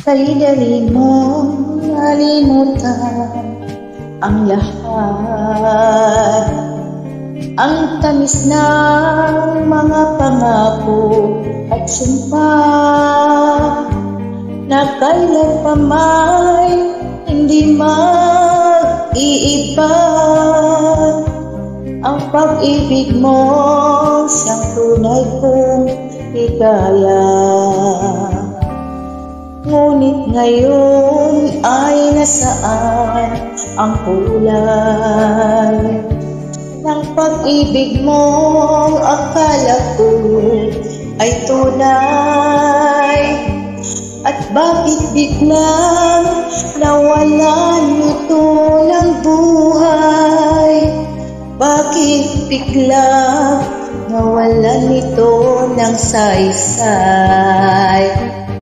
Dali-dali mong nalimutan ang lahat, ang tamis ng mga pangako at sumpa na kailan pa may hindi mag-iiba. Ang pag-ibig mo siyang tunay kong ligaya. Ngunit ngayon ay nasaan ang kulay ng pag-ibig mong akala ko ay tunay? At bakit biglang nawalan ito ng buhay? Bakit biglang nawalan ito ng saysay?